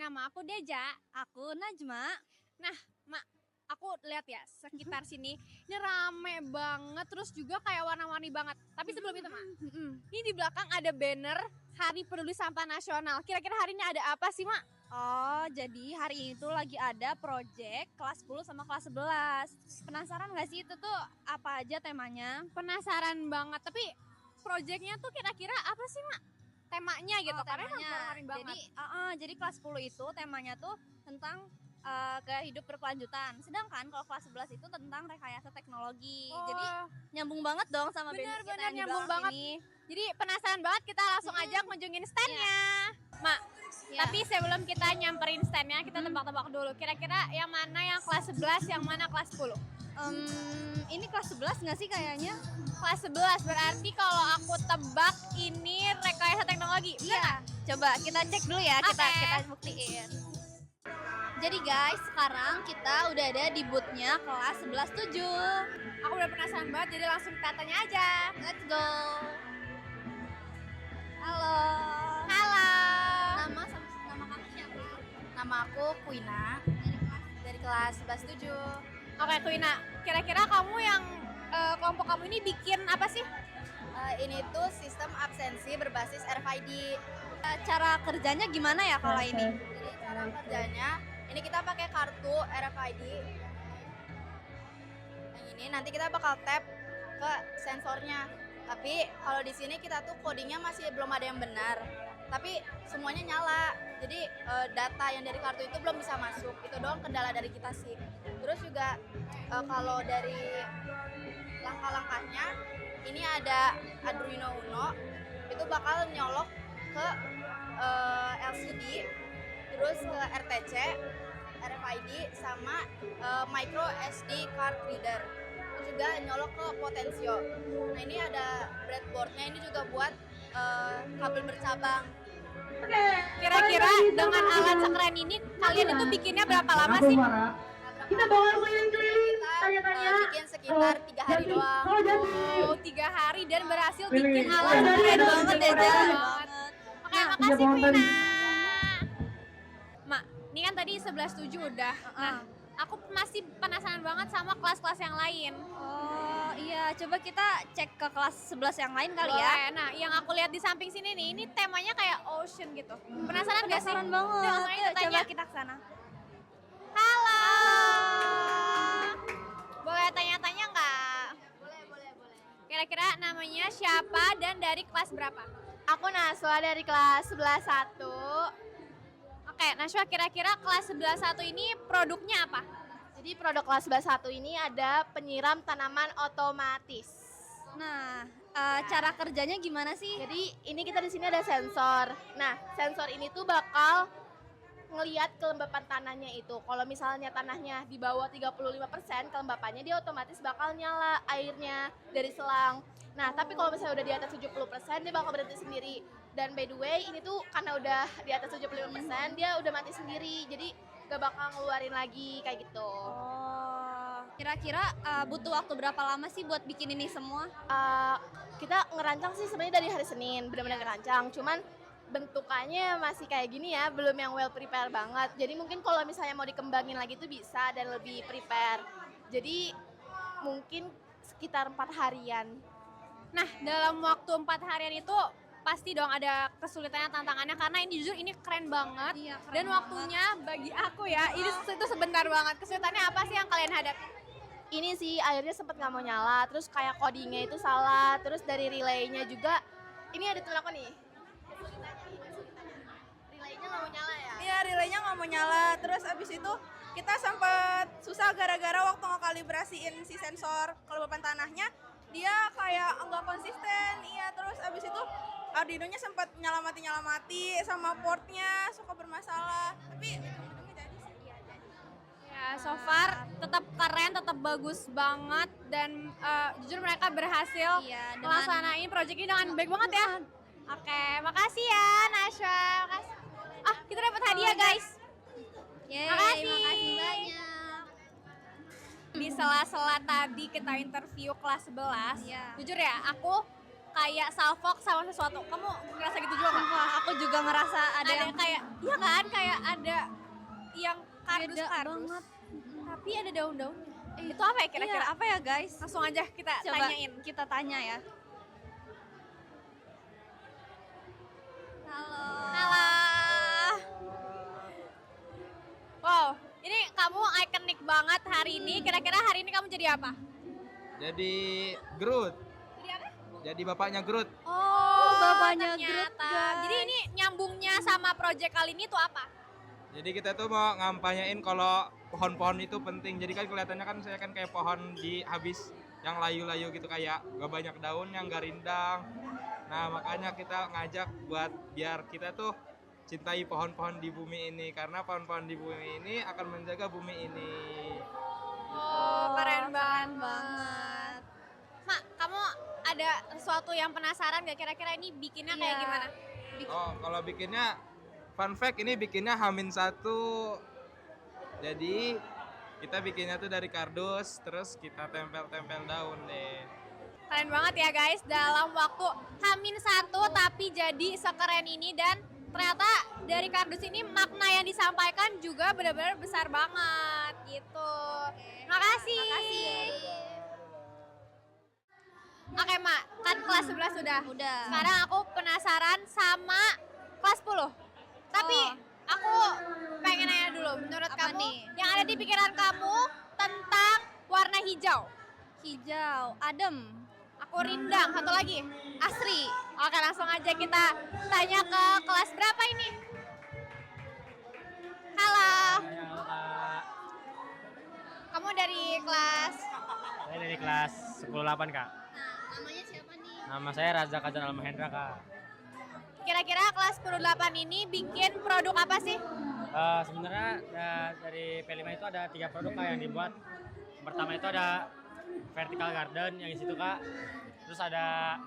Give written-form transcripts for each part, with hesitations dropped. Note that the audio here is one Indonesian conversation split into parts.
nama aku Deja. Aku Najma. Nah, Mak, aku lihat ya sekitar sini ini rame banget, terus juga kayak warna-warni banget. Tapi sebelum itu, Mak, ini di belakang ada banner Hari Peduli Sampah Nasional. Kira-kira hari ini ada apa sih, Mak? Oh, jadi hari ini tuh lagi ada project kelas 10 sama kelas 11. Penasaran gak sih itu tuh apa aja temanya? Penasaran banget. Tapi projectnya tuh kira-kira apa sih, Mak? Temanya gitu, karena emang keren banget. Jadi kelas 10 itu temanya tuh tentang gaya hidup berkelanjutan. Sedangkan kalau kelas 11 itu tentang rekayasa teknologi. Jadi nyambung banget dong sama bener, kita yang nyambung di belakang banget ini. Jadi penasaran banget, kita langsung aja kunjungin standnya. Mak, tapi sebelum kita nyamperin standnya, kita tebak-tebak dulu. Kira-kira yang mana yang kelas 11, yang mana kelas 10? Ini kelas 11 nggak sih kayaknya? Kelas 11 berarti kalau aku tebak ini rekayasa teknologi. Iya. Coba kita cek dulu ya, kita buktiin. Jadi guys, sekarang kita udah ada di booth-nya kelas 11-7. Aku udah penasaran banget, jadi langsung kita tanya aja. Let's go. Halo. Halo. Nama kamu siapa? Nama aku Kuina dari kelas 11-7. Oke, Kuina, kira-kira kamu yang kelompok kamu ini bikin apa sih? Ini tuh sistem absensi berbasis RFID. Cara kerjanya gimana ya kalau ini? Jadi cara kerjanya, ini kita pakai kartu RFID. Yang ini nanti kita bakal tap ke sensornya. Tapi kalau di sini kita tuh codingnya masih belum ada yang benar. Tapi semuanya nyala. Jadi data yang dari kartu itu belum bisa masuk. Itu doang kendala dari kita sih. Terus juga kalau dari langkah-langkahnya, ini ada Arduino Uno, itu bakal nyolok ke LCD, terus ke RTC, RFID, sama micro SD card reader. Terus juga nyolok ke Potensio. Nah ini ada breadboardnya, ini juga buat kabel bercabang. Kira-kira dengan alat sekeren ini kalian itu bikinnya berapa lama sih? Kita bakal keliling-keliling, tanya-tanya. Bikin sekitar 3 hari doang. Oh, 3 hari dan berhasil bikin alat Keren keren banget, banget ya, keren Jan. banget. Oke, makasih Vina. Mak, ini kan tadi 11-7 udah. Nah, aku masih penasaran banget sama kelas-kelas yang lain. Oh iya, coba kita cek ke kelas 11 yang lain kali ya. Boleh. Nah, yang aku lihat di samping sini nih, ini temanya kayak ocean gitu. Penasaran gak sih? Penasaran banget. Yuk, langsung aja Yuk, tanya. coba kita ke sana. Halo. Boleh tanya-tanya nggak? Boleh. Kira-kira namanya siapa dan dari kelas berapa? Aku Naswa dari kelas 11-1. Oke, Nashwa, kira-kira kelas 11-1 ini produknya apa? Jadi produk kelas 11-1 ini ada penyiram tanaman otomatis. Nah, cara kerjanya gimana sih? Jadi ini kita di sini ada sensor. Nah, sensor ini tuh bakal ngelihat kelembapan tanahnya itu. Kalau misalnya tanahnya di bawah 35% kelembapannya, dia otomatis bakal nyala airnya dari selang. Nah, tapi kalau misalnya udah di atas 70%, dia bakal berhenti sendiri. Dan by the way, ini tuh karena udah di atas 75%, dia udah mati sendiri. Jadi gak bakal ngeluarin lagi kayak gitu. Oh, kira-kira butuh waktu berapa lama sih buat bikin ini semua? Kita ngerancang sih sebenarnya dari hari Senin, benar-benar ngerancang. Cuman bentukannya masih kayak gini ya, belum yang well prepare banget. Jadi mungkin kalau misalnya mau dikembangin lagi tuh bisa dan lebih prepare. Jadi mungkin sekitar 4 harian. Nah, dalam waktu 4 harian itu pasti dong ada kesulitannya, tantangannya, karena ini jujur ini keren banget. Iya, keren dan banget. waktunya bagi aku ya, itu sebentar banget. Kesulitannya apa sih yang kalian hadapi? Ini sih airnya sempet nggak mau nyala, terus kayak codingnya itu salah, terus dari relaynya juga. Ini ada temen aku nih. Relaynya nggak mau nyala ya? Iya, relaynya nggak mau nyala. Terus abis itu kita sempat susah gara-gara waktu ngekalibrasiin si sensor kelembapan tanahnya, dia kayak nggak konsisten. Iya, terus abis itu Arduino-nya sempat nyalamati sama portnya suka bermasalah. Tapi ujung-ujungnya jadi sih. Ya, so far tetap keren, tetap bagus banget, dan jujur mereka berhasil Iya, melaksanain project ini dengan baik banget ya. Oke, makasih ya Nasha. Makasih. Ah, kita dapat hadiah guys. Yeay, Makasih. makasih banyak. Di sela-sela tadi kita interview kelas 11. Iya. Jujur ya, aku kayak salfok sama sesuatu. Kamu ngerasa gitu juga nggak? Wah, aku juga ngerasa ada Ada yang kayak, iya kan, kayak ada yang beda kardus-kardus, banget. tapi ada daun-daunnya. Itu apa ya kira-kira? Kira-kira apa ya guys? Langsung aja kita Coba tanyain. kita tanya ya. Halo. Halo. Wow, ini kamu ikonik banget hari ini. Kira-kira hari ini kamu jadi apa? Jadi Groot. Jadi apa? Jadi bapaknya Groot. Oh, bapaknya Groot, ternyata. guys. Jadi ini nyambungnya sama project kali ini tuh apa? Jadi kita tuh mau ngampanyain kalau pohon-pohon itu penting. Jadi kan kelihatannya kan saya kan kayak pohon di habis yang layu-layu gitu, kayak gak banyak daunnya, gak rindang. Nah makanya kita ngajak buat biar kita tuh cintai pohon-pohon di bumi ini, karena pohon-pohon di bumi ini akan menjaga bumi ini. Oh, keren banget. banget. Mak, kamu ada sesuatu yang penasaran gak kira-kira ini bikinnya kayak Iya. gimana? Oh kalau bikinnya fun fact, ini bikinnya H-1. Jadi kita bikinnya tuh dari kardus, terus kita tempel-tempel daun deh. Keren banget ya guys, dalam waktu H-1 tapi jadi sekeren ini, dan ternyata dari kardus ini makna yang disampaikan juga benar-benar besar banget gitu. Makasih. Oke Mak, kan kelas 11 sudah. Udah. Sekarang aku penasaran sama kelas 10. Tapi aku pengen nanya dulu, menurut Apa kamu nih? yang ada di pikiran kamu tentang warna hijau? Hijau, adem. Aku rindang, satu lagi Asri. Oke, langsung aja kita tanya ke kelas berapa ini? Halo, Halo Kak, kamu dari kelas? saya dari kelas 10-8 Kak. Nah, namanya siapa nih? Nama saya Raza Kajan Almahendra Kak. Kira-kira kelas 10-8 ini bikin produk apa sih? Sebenarnya dari P5 itu ada 3 produk Kak yang dibuat. Yang pertama itu ada vertical garden yang di situ Kak. Terus ada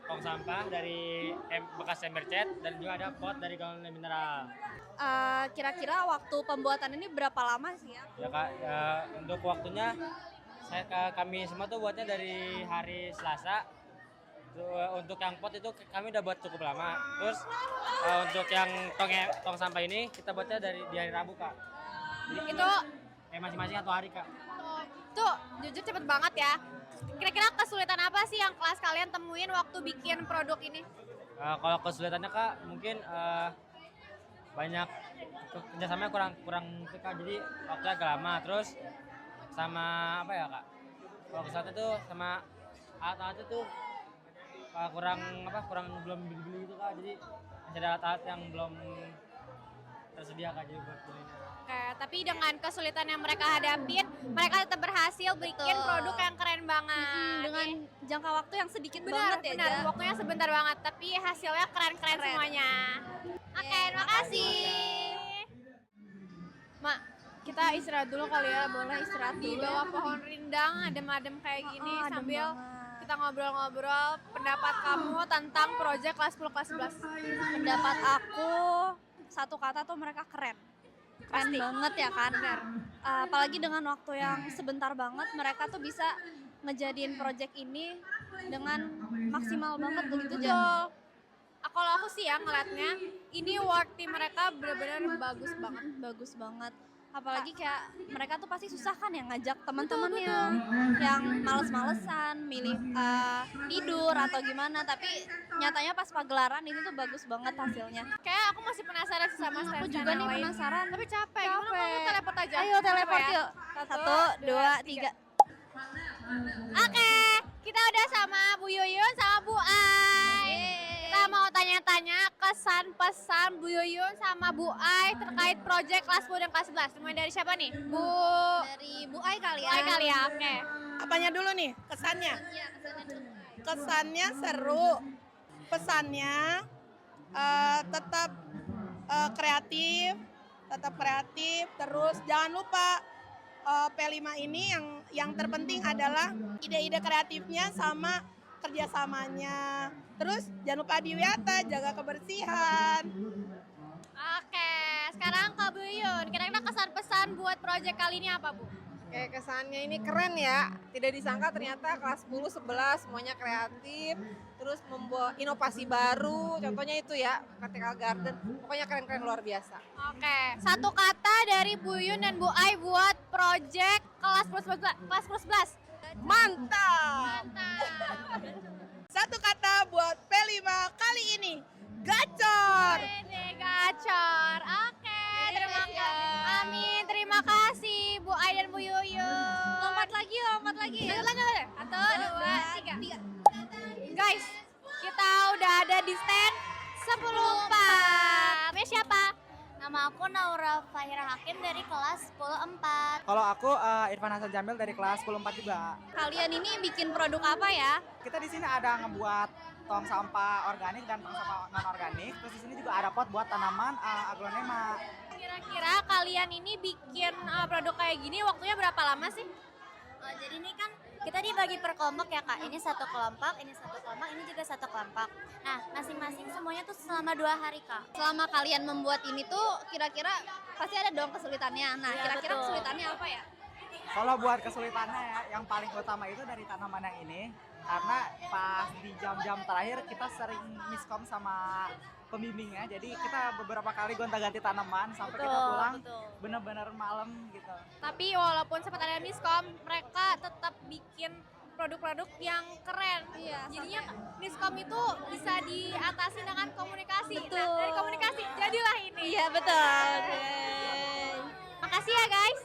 tong sampah dari bekas ember cat, dan juga ada pot dari galon mineral. Kira-kira waktu pembuatan ini berapa lama sih ya? Ya Kak, untuk waktunya kami semua tuh buatnya dari hari Selasa. Untuk yang pot itu kami udah buat cukup lama. Terus untuk yang tong sampah ini kita buatnya di hari Rabu Kak. Jadi Itu masing-masing 1 hari Kak. tuh jujur cepet banget ya. Kira-kira kesulitan apa sih yang kelas kalian temuin waktu bikin produk ini? Kalau kesulitannya Kak mungkin banyak kerjasamanya kurang itu Kak, jadi waktunya agak lama. Terus sama apa ya Kak? Kalau kesulitan tuh sama alat-alatnya tuh kurang belum beli gitu Kak, jadi masih ada alat-alat yang belum tersedia Kak, jadi buat belinya. Oke, tapi dengan kesulitan yang mereka hadapin, mereka tetap berhasil bikin Betul. produk yang keren banget. Dengan jangka waktu yang sedikit benar, banget ya, benar. Ja? Waktunya sebentar banget, tapi hasilnya keren-keren Keren. semuanya. Oke, terima kasih. Mak, kita istirahat dulu kali ya, boleh istirahat di bawah pohon rindang, adem-adem kayak gini adem sambil banget. kita ngobrol-ngobrol pendapat kamu tentang proyek kelas 10 kelas 11. Pendapat aku, satu kata tuh mereka keren. Keren Pasti. banget ya kan? Apalagi dengan waktu yang sebentar banget, mereka tuh bisa ngejadiin project ini dengan maksimal banget begitu Betul. Ja. Kalau aku sih ya ngeliatnya, ini work team mereka benar-benar bagus banget. Bagus banget. Apalagi kayak mereka tuh pasti susah kan ya ngajak teman-temannya yang males-malesan milih tidur atau gimana, tapi nyatanya pas pagelaran ini tuh bagus banget hasilnya. Kayak aku masih penasaran sih sama stand Aku juga nih penasaran. Tapi capek. Gimana kalau kita teleport aja? Ayo teleport Coba ya. yuk. 1, 2, 3. Oke, kita udah sama Bu Yuyun sama Bu Ai. Kita mau tanya-tanya kesan pesan Bu Yuyun sama Bu Ai terkait proyek kelas 10 dan kelas 11. Mulai dari siapa nih? Bu Dari Bu Ai kali Bu ya. Ai kali ya, oke. Apanya dulu nih? Kesannya? Iya, kesannya dulu. Kesannya seru. Pesannya tetap kreatif, terus jangan lupa P5 ini yang terpenting adalah ide-ide kreatifnya sama kerjasamanya. Terus jangan lupa diwiyata, jaga kebersihan. Oke, sekarang ke Bu Yuyun. Kira-kira kesan pesan buat proyek kali ini apa Bu? Kayak kesannya ini keren ya. Tidak disangka ternyata kelas 10, 11 semuanya kreatif. Terus membuat inovasi baru. Contohnya itu ya, Vertical Garden. Pokoknya keren-keren luar biasa. Oke, satu kata dari Bu Yun dan Bu Ai buat project kelas 10-11. Mantap. Mantap. Satu kata buat P5 kali ini, gacor. Wede, gacor. Oke, terima kasih. Amin, terima kasih Bu Ai dan Bu Yuyun. Lompat lagi. Lanjut. 1, 2, 3. Guys, kita udah ada di stand 10-4. Namanya siapa? Nama aku Naura Fahira Hakim dari kelas 10-4. Kalau aku Irfan Hasan Jamil dari kelas 10-4 juga. Kalian ini bikin produk apa ya? Kita di sini ada ngebuat tong sampah organik dan tong sampah non organik. Terus di sini juga ada pot buat tanaman aglonema. Kira-kira kalian ini bikin produk kayak gini waktunya berapa lama sih? Jadi ini kan kita dibagi per kelompok ya Kak. Ini satu kelompok, ini juga satu kelompok. Nah, masing-masing semuanya tuh selama 2 hari Kak. Selama kalian membuat ini tuh kira-kira pasti ada dong kesulitannya. Nah, kira-kira kesulitannya apa ya? Kalau buat kesulitannya ya, yang paling utama itu dari tanaman yang ini. Karena pas di jam-jam terakhir kita sering miskom sama pembimbingnya. Jadi kita beberapa kali gonta-ganti tanaman sampai kita pulang bener-bener malam gitu. Tapi walaupun sempat ada miskom, mereka tetap bikin produk-produk yang keren. Iya, Jadinya miskom itu bisa diatasi dengan komunikasi. Betul. Nah, dari komunikasi jadilah ini. Iya, betul. Makasih ya guys.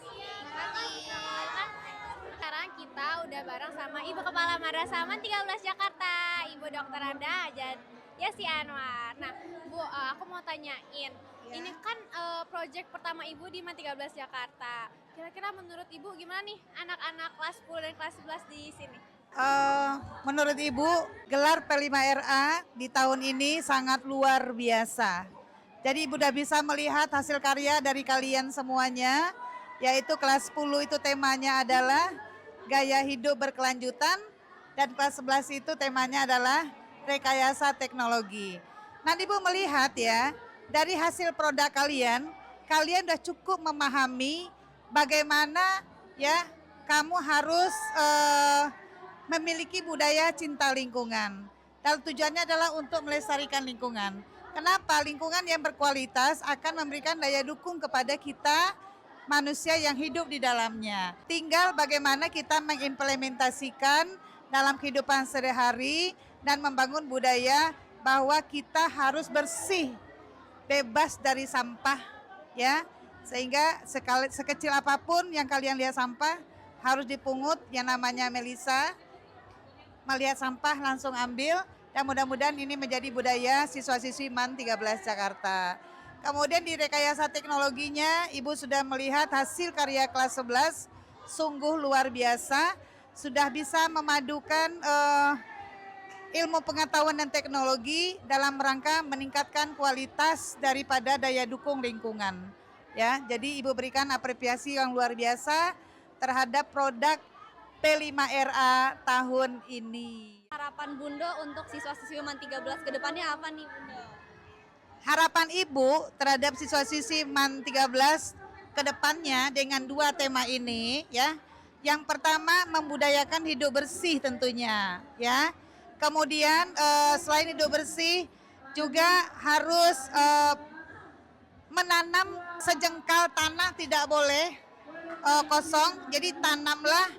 Sekarang kita udah bareng sama Ibu Kepala Madrasah Man 13 Jakarta, Ibu Dr. Anda Yasi Anwar. Nah, Bu, aku mau tanyain. Ini kan project pertama Ibu di Man 13 Jakarta. Kira-kira menurut Ibu gimana nih anak-anak kelas 10 dan kelas 11 di sini? Menurut Ibu, gelar P5RA di tahun ini sangat luar biasa. Jadi Ibu udah bisa melihat hasil karya dari kalian semuanya, yaitu kelas 10 itu temanya adalah gaya hidup berkelanjutan, dan kelas 11 itu temanya adalah rekayasa teknologi. Nanti Ibu melihat ya, dari hasil produk kalian udah cukup memahami bagaimana ya kamu harus memiliki budaya cinta lingkungan. Dan tujuannya adalah untuk melestarikan lingkungan. Kenapa? Lingkungan yang berkualitas akan memberikan daya dukung kepada kita manusia yang hidup di dalamnya. Tinggal bagaimana kita mengimplementasikan dalam kehidupan sehari-hari dan membangun budaya bahwa kita harus bersih, bebas dari sampah ya. Sehingga sekecil apapun yang kalian lihat sampah harus dipungut, yang namanya Melisa. Melihat sampah langsung ambil, dan mudah-mudahan ini menjadi budaya siswa-siswi MAN 13 Jakarta. Kemudian di rekayasa teknologinya, Ibu sudah melihat hasil karya kelas 11 sungguh luar biasa. Sudah bisa memadukan ilmu pengetahuan dan teknologi dalam rangka meningkatkan kualitas daripada daya dukung lingkungan. Ya, jadi Ibu berikan apresiasi yang luar biasa terhadap produk P5RA tahun ini. Harapan Bunda untuk siswa-siswi MAN 13 ke depannya apa nih Bunda? Harapan Ibu terhadap siswa-siswi MAN 13 ke depannya dengan 2 tema ini ya. Yang pertama membudayakan hidup bersih tentunya ya. Kemudian selain hidup bersih juga harus menanam sejengkal tanah tidak boleh kosong. Jadi tanamlah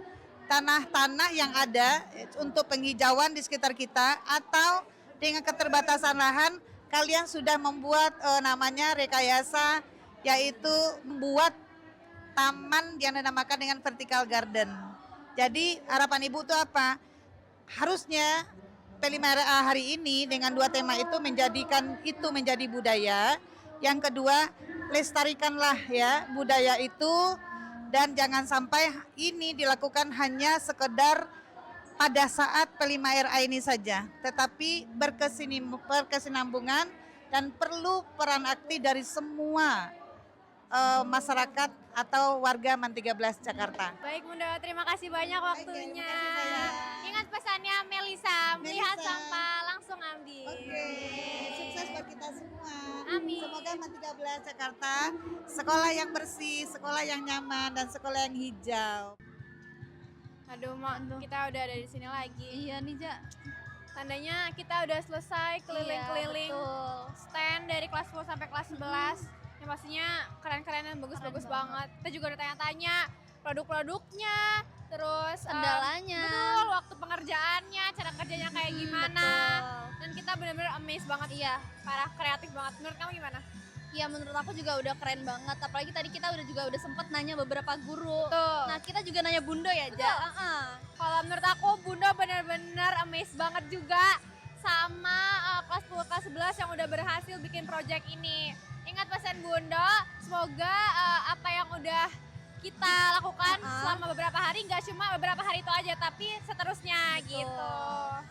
tanah-tanah yang ada untuk penghijauan di sekitar kita, atau dengan keterbatasan lahan kalian sudah membuat namanya rekayasa, yaitu membuat taman yang dinamakan dengan vertical garden. Jadi harapan Ibu itu apa? Harusnya P5RA hari ini dengan 2 tema itu menjadikan itu menjadi budaya. Yang kedua, lestarikanlah ya budaya itu, dan jangan sampai ini dilakukan hanya sekedar pada saat P5RA ini saja, tetapi berkesinambungan dan perlu peran aktif dari semua masyarakat atau warga MAN 13 Jakarta. Baik Bunda, terima kasih banyak waktunya. Ingat pesannya Melisa, melihat sampah langsung ambil. Sukses buat kita semua. Amin. Semoga MAN 13 Jakarta sekolah yang bersih, sekolah yang nyaman, dan sekolah yang hijau. Aduh, Mak, kita udah ada di sini lagi. Iya nih, Ja. Tandanya kita udah selesai keliling-keliling Iya, betul. stand dari kelas 10 sampai kelas 11. Yang pastinya keren-keren dan bagus-bagus banget. Kita juga udah tanya-tanya produk-produknya, terus Kendalanya. betul, waktu pengerjaannya, cara kerjanya kayak gimana. Betul. Dan kita benar-benar amazed banget. Iya. Parah kreatif banget. Menurut kamu gimana? Iya, menurut aku juga udah keren banget. Apalagi tadi kita juga udah sempet nanya beberapa guru. Betul. Nah, kita juga nanya Bundo ya, Betul. Ja. Kalau menurut aku Bunda benar-benar amazed banget juga sama kelas 10 kelas 11 yang udah berhasil bikin project ini. Ingat pesan Bunda, semoga apa yang udah kita lakukan selama beberapa hari nggak cuma beberapa hari itu aja tapi seterusnya. Betul. Gitu.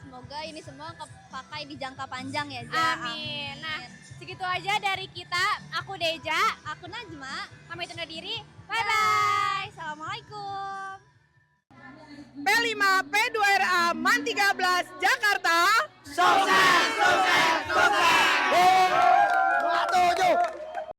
Semoga ini semua kepakai di jangka panjang ya, Ja. Amin. Nah, segitu aja dari kita. Aku Deja, Aku Najma. pamit undur diri. Bye-bye. Assalamualaikum. P5 P2RA MAN 13 Jakarta. Sukses!